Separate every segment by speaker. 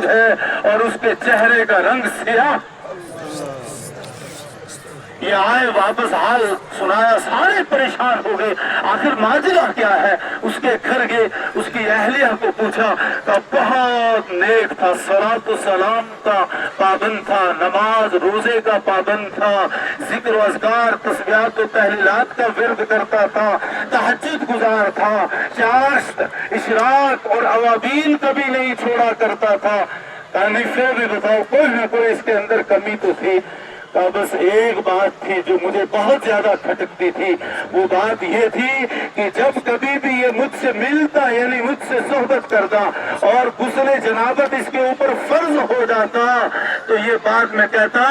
Speaker 1: ہے اور اس کے چہرے کا رنگ سیاہ. یہ آئے واپس حال سنایا, سارے پریشان ہو گئے, آخر ماجرا کیا ہے. اس کے گھر گئے, اس کی اہلیہ کو پوچھا, کہ بہت نیک تھا, صلاۃ و سلام کا پابند تھا, نماز روزے کا پابند تھا, ذکر و اذکار تسبیحات و تحلیلات کا ورد کرتا تھا, تہجد گزار تھا, چاشت اشراق اور اوابین کبھی نہیں چھوڑا کرتا تھا. کہانی پھر بھی بتاؤ, کوئی نہ کوئی اس کے اندر کمی تو تھی. بس ایک بات تھی جو مجھے بہت زیادہ کھٹکتی تھی, وہ بات یہ تھی کہ جب کبھی بھی یہ مجھ سے ملتا, یعنی مجھ سے صحبت کرتا اور غسل جنابت اس کے اوپر فرض ہو جاتا, تو یہ بات میں کہتا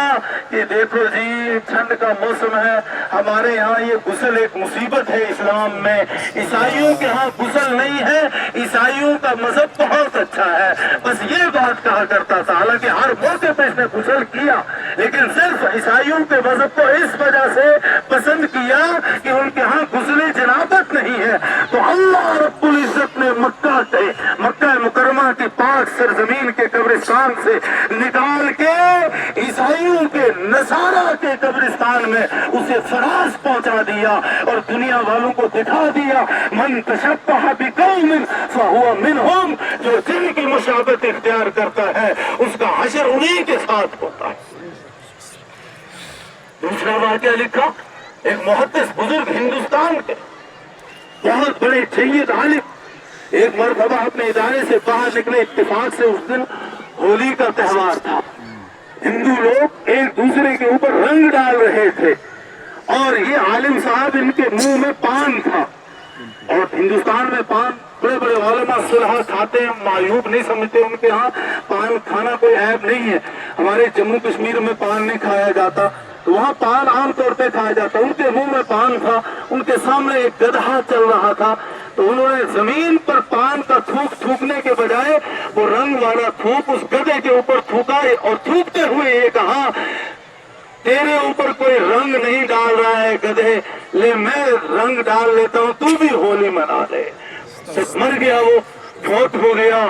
Speaker 1: کہ دیکھو جی ٹھنڈ کا موسم ہے, ہمارے یہاں یہ غسل ایک مصیبت ہے اسلام میں. عیسائیوں کے ہاں غسل نہیں ہے, عیسائیوں کا مذہب بہت اچھا ہے. بس یہ بات کہا کرتا تھا. حالانکہ ہر موقع پہ اس نے غسل کیا, لیکن صرف عیسائیوں کے مذہب کو اس وجہ سے پسند کیا کہ ان کے ہاں غسل جنابت نہیں ہے. تو اللہ رب العزت نے مکہ مکرمہ کی پاک سرزمین کے قبرستان سے نکال کے عیسائیوں کے نصارہ کے قبرستان میں اسے فراز پہنچا دیا اور دنیا والوں کو دکھا دیا, من تشبہ بقوم فہو منہم, جو جن کی مشابہت اختیار کرتا ہے اس کا حشر انہی کے ساتھ ہوتا ہے. دوسرا واقعہ لکھا, ایک محدث بزرگ ہندوستان کے بہت بڑے سید عالم, ایک مرتبہ اپنے ادارے سے باہر نکلے, اتفاق سے اس دن ہولی کا تہوار تھا. ہندو لوگ ایک دوسرے کے اوپر رنگ ڈال رہے تھے اور یہ عالم صاحب ان کے منہ میں پان تھا, اور ہندوستان میں پان بڑے بڑے علماء صلحاء کھاتے ہیں, معیوب نہیں سمجھتے, ان کے ہاں پان کھانا کوئی عیب نہیں ہے. ہمارے جموں کشمیر میں پان نہیں کھایا جاتا, وہاں پان عام طور پہ کھایا جاتا. ان کے منہ میں پان تھا, ان کے سامنے ایک گدھا چل رہا تھا, تو انہوں نے زمین پر پان کا تھوک تھوکنے کے بجائے وہ رنگ والا تھوک اس گدھے کے اوپر تھوکا, اور تھوکتے ہوئے یہ کہا, تیرے اوپر کوئی رنگ نہیں ڈال رہا ہے گدھے, لے میں رنگ ڈال لیتا ہوں, تو بھی ہولی منا لے. مر گیا, وہ فوت ہو گیا.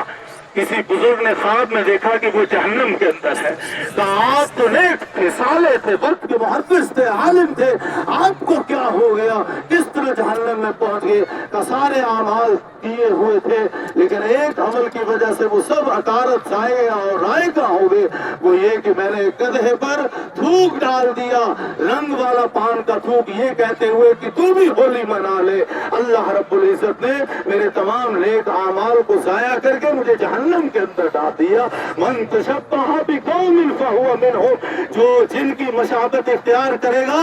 Speaker 1: کسی بزرگ نے خواب میں دیکھا کہ وہ جہنم کے اندر ہے. کہا آپ تو نیک تھے, صالح تھے, وقت کے محدث تھے, عالم تھے, آپ کو کیا ہو گیا, کس طرح جہنم میں پہنچ گئے؟ کہ سارے اعمال کیے ہوئے تھے, لیکن ایک عمل کی وجہ سے وہ سب عقارت ضائع اور رائگاں ہو گئے, وہ یہ کہ میں نے گدھے پر تھوک ڈال دیا, رنگ والا پان کا تھوک, یہ کہتے ہوئے کہ تو بھی ہولی منا لے. اللہ رب العزت نے میرے تمام نیک اعمال کو ضائع کر کے مجھے جہنم کے اندر ڈال دیا. من تشبہ بقوم فہو منہم, جو جن کی مشابہت اختیار کرے گا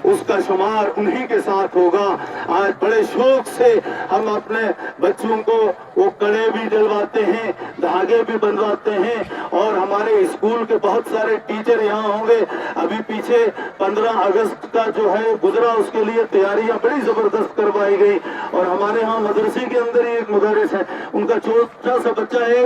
Speaker 1: اس کا شمار انہی کے ساتھ ہوگا. آج بڑے شوق سے ہم اپنے بچوں کو وہ کڑے بھی ڈلواتے ہیں, دھاگے بھی بنواتے ہیں, اور ہمارے اسکول کے بہت سارے ٹیچر یہاں ہوں گے. ابھی پیچھے 15 اگست کا جو ہے گزرا, اس کے لیے تیاریاں بڑی زبردست کروائی گئی, اور ہمارے ہاں مدرسے کے اندر ہی ایک مدرس ہے, ان کا چھوٹا سا بچہ ایک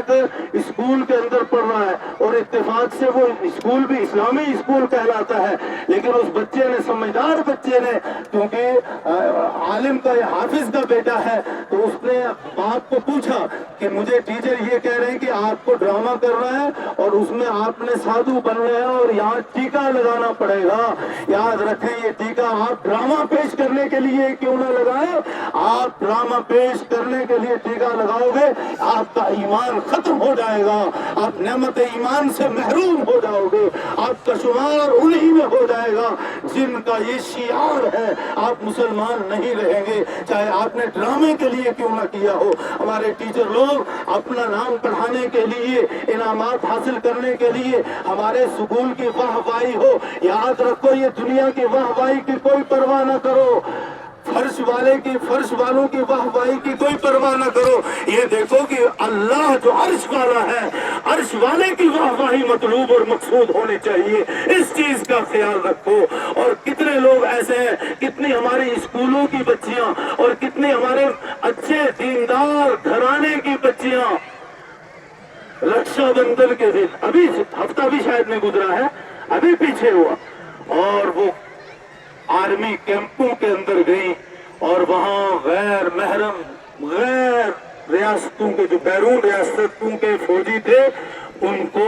Speaker 1: اسکول کے اندر پڑھ رہا ہے, اور اتفاق سے وہ اسکول بھی اسلامی اسکول کہلاتا ہے, لیکن اس بچے نے, سمجھدار بچے نے, کیونکہ عالم کا حافظ کا بیٹا ہے, تو اس نے باپ کو پوچھا کہ مجھے ٹیچر یہ کہہ رہے ہیں کہ آپ کو ڈرامہ کرنا ہے اور اس میں آپ نے سادھو بننا ہے اور یہاں ٹیکا لگانا پڑے گا. یاد رکھیں, یہ ٹیکا آپ ڈرامہ پیش کرنے کے لیے کیوں نہ لگائیں, آپ ڈرامہ پیش کرنے کے لیے ٹیکا لگاؤ گے, آپ کا ایمان ختم ہو جائے گا, آپ نعمت ایمان سے محروم ہو جاؤ گے, آپ کا شمار انہی میں ہو جائے گا جن کا یہ شعار ہے. آپ مسلمان نہیں رہیں گے, چاہے آپ نے ڈرامے کے لیے کیوں نہ کیا ہو. ہمارے ٹیچر لوگ اپنا نام پڑھانے کے لیے, انعامات حاصل کرنے کے لیے, ہمارے سکول کی واہ واہی ہو, یاد رکھو یہ دنیا کی واہ واہی کی کوئی پرواہ نہ کرو, فرش والوں کی واہ واہی کی کوئی پرواہ نہ کرو. یہ دیکھو کہ اللہ جو عرش والا ہے, عرش والے کی واہ واہی مطلوب اور مقصود ہونی چاہیے, اس چیز کا خیال رکھو. اور کتنے لوگ ایسے ہیں, کتنی ہماری اسکولوں کی بچیاں اور کتنے ہمارے اچھے دیندار گھرانے کی بچیاں رکشا بندھن کے دن, ابھی ہفتہ بھی شاید نہیں گزرا ہے, ابھی پیچھے ہوا, اور وہ آرمی کیمپوں کے اندر گئی, اور وہاں غیر محرم, غیر ریاستوں کے, جو بیرون ریاستوں کے فوجی تھے, ان کو